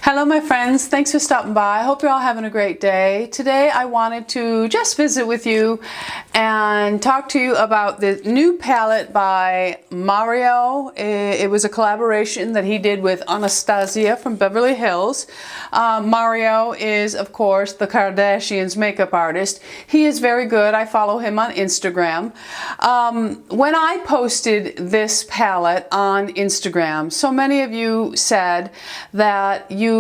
Hello my friends, thanks for stopping by. I hope you're all having a great day. Today I wanted to just visit with you and talk to you about the new palette by Mario. It was a collaboration that he did with Anastasia from Beverly Hills. Mario is, of course, the Kardashians' makeup artist. He is very good. I follow him on Instagram. When I posted this palette on Instagram, so many of you said that you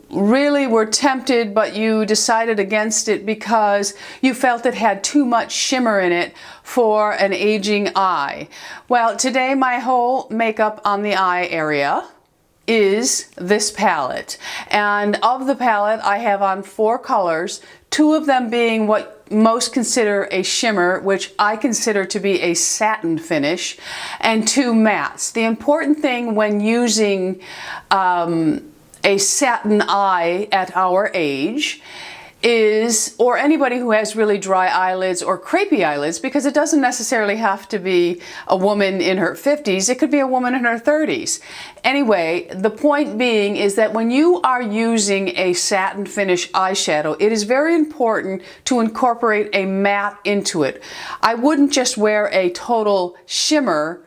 really were tempted, but you decided against it because you felt it had too much shimmer in it for an aging eye. Well, today my whole makeup on the eye area is this palette. And of the palette, I have on 4 colors, 2 of them being what most consider a shimmer, which I consider to be a satin finish, and 2 mattes. The important thing when using a satin eye at our age is, or anybody who has really dry eyelids or crepey eyelids, because it doesn't necessarily have to be a woman in her 50s, it could be a woman in her 30s. Anyway, the point being is that when you are using a satin finish eyeshadow, it is very important to incorporate a matte into it. I wouldn't just wear a total shimmer.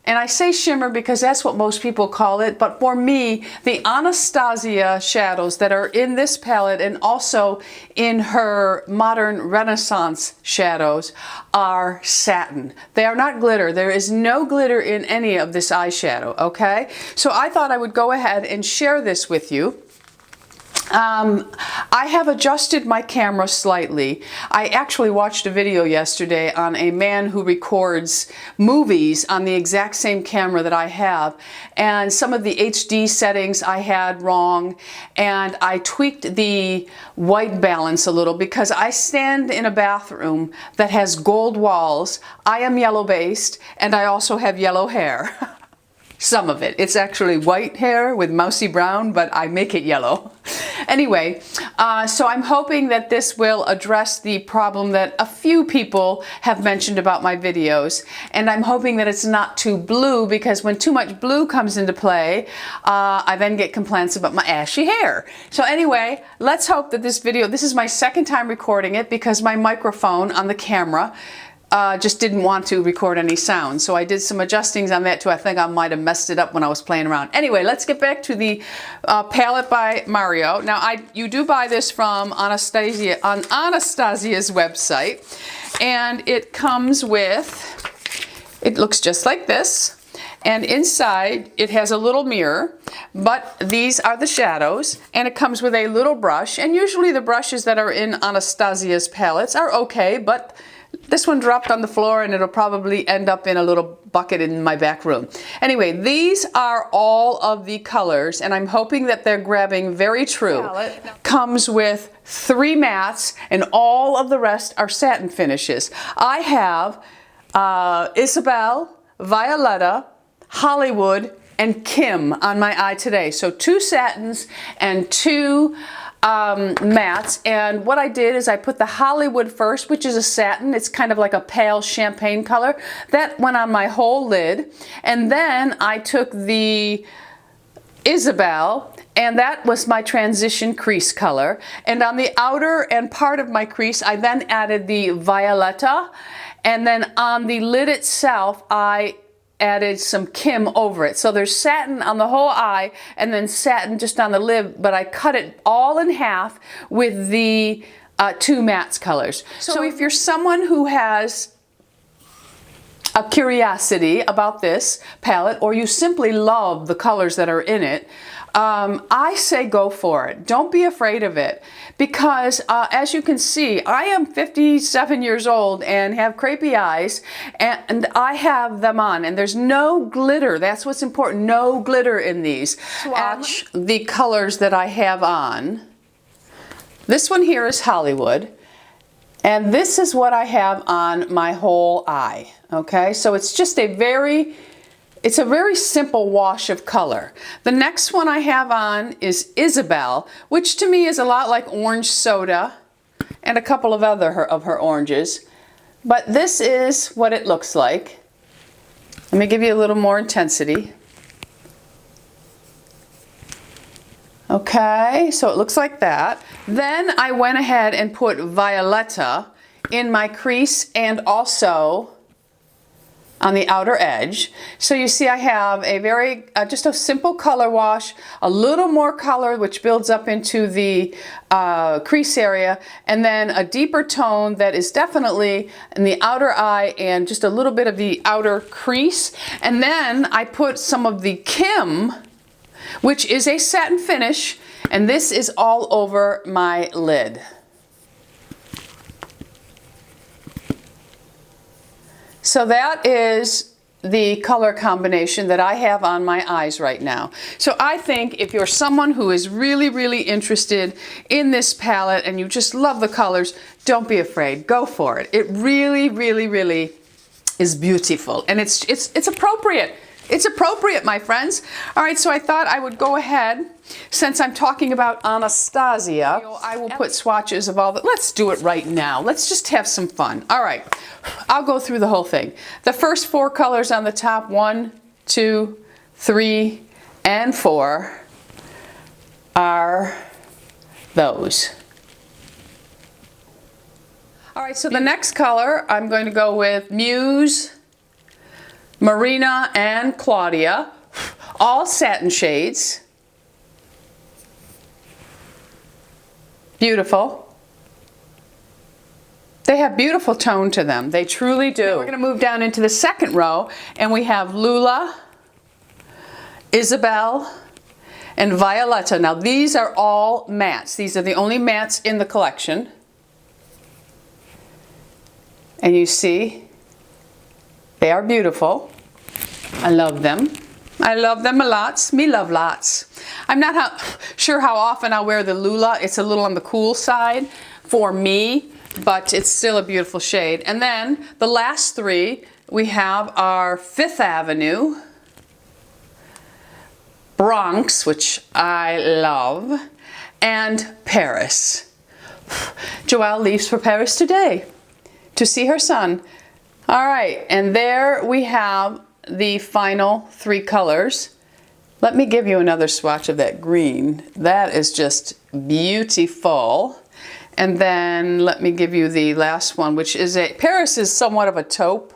And I say shimmer because that's what most people call it, but for me, the Anastasia shadows that are in this palette and also in her modern Renaissance shadows are satin. They are not glitter. There is no glitter in any of this eyeshadow, okay? So I thought I would go ahead and share this with you. I have adjusted my camera slightly. I actually watched a video yesterday on a man who records movies on the exact same camera that I have, and some of the HD settings I had wrong, and I tweaked the white balance a little because I stand in a bathroom that has gold walls. I am yellow based, and I also have yellow hair. Some of it. It's actually white hair with mousy brown, but I make it yellow. Anyway, so I'm hoping that this will address the problem that a few people have mentioned about my videos, and I'm hoping that it's not too blue, because when too much blue comes into play, I then get complaints about my ashy hair. So anyway, let's hope that this video, this is my second time recording it because my microphone on the camera just didn't want to record any sound. So I did some adjustings on that too. I think I might have messed it up when I was playing around. Anyway, let's get back to the palette by Mario. Now, you do buy this from Anastasia on Anastasia's website, and it comes with, it looks just like this. And inside it has a little mirror, but these are the shadows, and it comes with a little brush. And usually the brushes that are in Anastasia's palettes are okay, but this one dropped on the floor and it'll probably end up in a little bucket in my back room. Anyway, these are all of the colors, and I'm hoping that they're grabbing very true. Comes with 3 mattes, and all of the rest are satin finishes. I have Isabel, Violetta, Hollywood, and Kim on my eye today. So 2 satins and 2 mattes, and what I did is I put the Hollywood first, which is a satin. It's kind of like a pale champagne color. That went on my whole lid, and then I took the Isabel, and that was my transition crease color, and on the outer and part of my crease I then added the Violetta, and then on the lid itself I added some Kim over it. So there's satin on the whole eye and then satin just on the lid, but I cut it all in half with the 2 mattes colors. So if you're someone who has a curiosity about this palette, or you simply love the colors that are in it, I say go for it. Don't be afraid of it, because as you can see, I am 57 years old and have crepey eyes, and I have them on, and there's no glitter. That's what's important, no glitter in these. Swatch the colors that I have on. This one here is Hollywood, and this is what I have on my whole eye. Okay, so it's just a very simple wash of color. The next one I have on is Isabel, which to me is a lot like orange soda and a couple of other of her oranges. But this is what it looks like. Let me give you a little more intensity. Okay, so it looks like that. Then I went ahead and put Violetta in my crease and also on the outer edge. So you see I have a very, just a simple color wash, a little more color which builds up into the crease area, and then a deeper tone that is definitely in the outer eye and just a little bit of the outer crease. And then I put some of the Kim, which is a satin finish, and this is all over my lid. So that is the color combination that I have on my eyes right now. So I think if you're someone who is really, really interested in this palette and you just love the colors, don't be afraid. Go for it. It really, really, really is beautiful. And it's appropriate. It's appropriate, my friends. All right, so I thought I would go ahead, since I'm talking about Anastasia, I will put swatches of all the, let's do it right now. Let's just have some fun. All right, I'll go through the whole thing. The first 4 colors on the top, 1, 2, 3, and 4, are those. All right, so the next color, I'm going to go with Muse, Marina, and Claudia, all satin shades. Beautiful. They have beautiful tone to them. They truly do. Now we're going to move down into the second row, and we have Lula, Isabel, and Violetta. Now these are all mattes. These are the only mattes in the collection. And you see, they are beautiful. I love them. I love them a lot. Me love lots. I'm not sure how often I'll wear the Lula. It's a little on the cool side for me, but it's still a beautiful shade. And then the last 3, we have our Fifth Avenue, Bronx, which I love, and Paris. Joelle leaves for Paris today to see her son. All right, and there we have the final 3 colors. Let me give you another swatch of that green. That is just beautiful. And then let me give you the last one, which is Paris is somewhat of a taupe.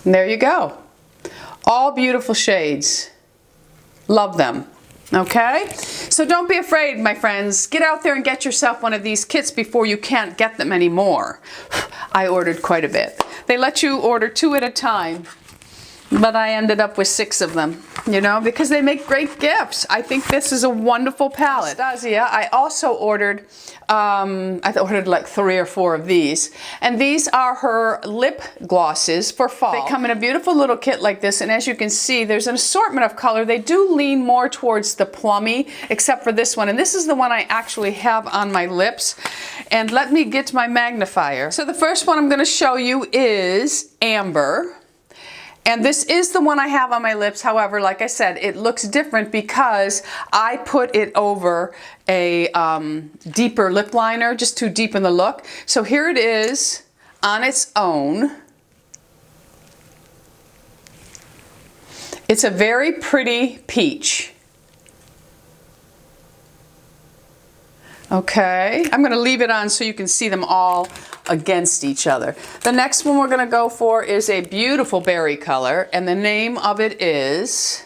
And there you go. All beautiful shades. Love them. Okay? So don't be afraid, my friends. Get out there and get yourself one of these kits before you can't get them anymore. I ordered quite a bit. They let you order 2 at a time, but I ended up with 6 of them, you know, because they make great gifts. I think this is a wonderful palette. Anastasia, I also ordered, I ordered like 3 or 4 of these, and these are her lip glosses for fall. They come in a beautiful little kit like this, and as you can see, there's an assortment of color. They do lean more towards the plummy, except for this one, and this is the one I actually have on my lips. And let me get my magnifier. So the first one I'm going to show you is Amber. And this is the one I have on my lips. However, like I said, it looks different because I put it over a deeper lip liner, just to deepen the look. So here it is on its own. It's a very pretty peach. Okay, I'm going to leave it on so you can see them all against each other. The next one we're going to go for is a beautiful berry color, and the name of it is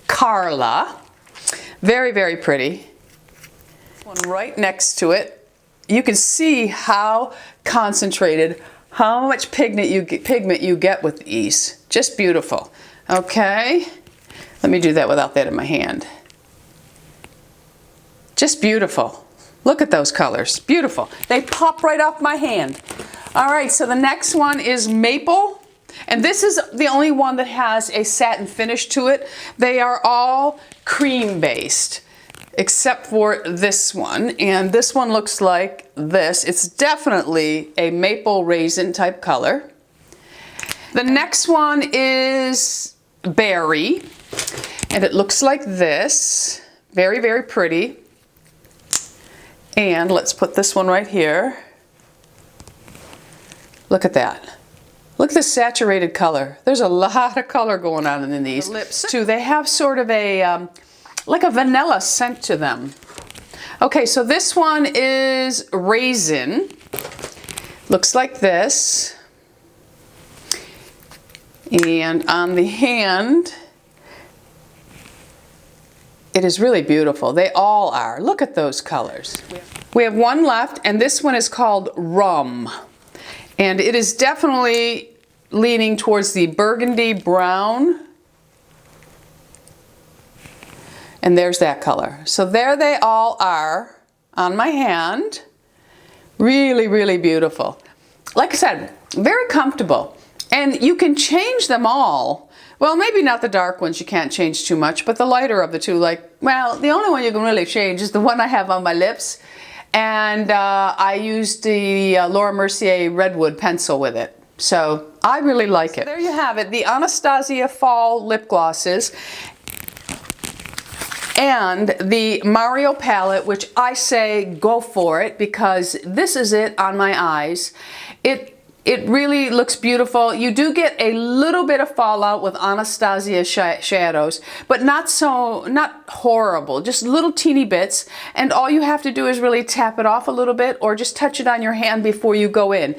Carla. Very, very pretty. One right next to it. You can see how concentrated, how much pigment you get with these. Just beautiful. Okay, let me do that without that in my hand. Just beautiful. Look at those colors. Beautiful. They pop right off my hand. All right, so the next one is Maple. And this is the only one that has a satin finish to it. They are all cream based, except for this one. And this one looks like this. It's definitely a maple raisin type color. The next one is Berry. And it looks like this. Very, very pretty. And let's put this one right here. Look at that. Look at the saturated color. There's a lot of color going on in these. The lips too, they have sort of a like a vanilla scent to them. Okay, so this one is Raisin. Looks like this. And on the hand, it is really beautiful. They all are. Look at those colors. We have one left, and this one is called Rum. And it is definitely leaning towards the burgundy brown. And there's that color. So there they all are on my hand. Really, really beautiful. Like I said, very comfortable. And you can change them all. Well, maybe not the dark ones, you can't change too much, but the lighter of the two, like, well, the only one you can really change is the one I have on my lips. And I used the Laura Mercier Redwood pencil with it. So I really like it. There you have it, the Anastasia Fall lip glosses. And the Mario palette, which I say go for it because this is it on my eyes. It really looks beautiful. You do get a little bit of fallout with Anastasia shadows, but not horrible, just little teeny bits. And all you have to do is really tap it off a little bit or just touch it on your hand before you go in.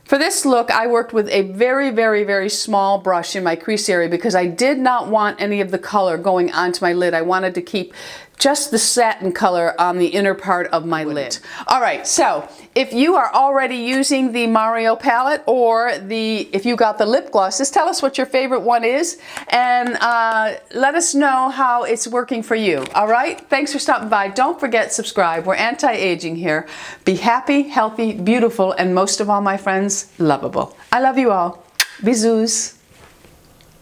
For this look, I worked with a very, very, very small brush in my crease area because I did not want any of the color going onto my lid. I wanted to keep just the satin color on the inner part of my lid. All right, so if you are already using the Mario palette or if you got the lip glosses, tell us what your favorite one is and let us know how it's working for you. All right, thanks for stopping by. Don't forget, subscribe. We're anti-aging here. Be happy, healthy, beautiful, and most of all, my friends, lovable. I love you all. Bisous.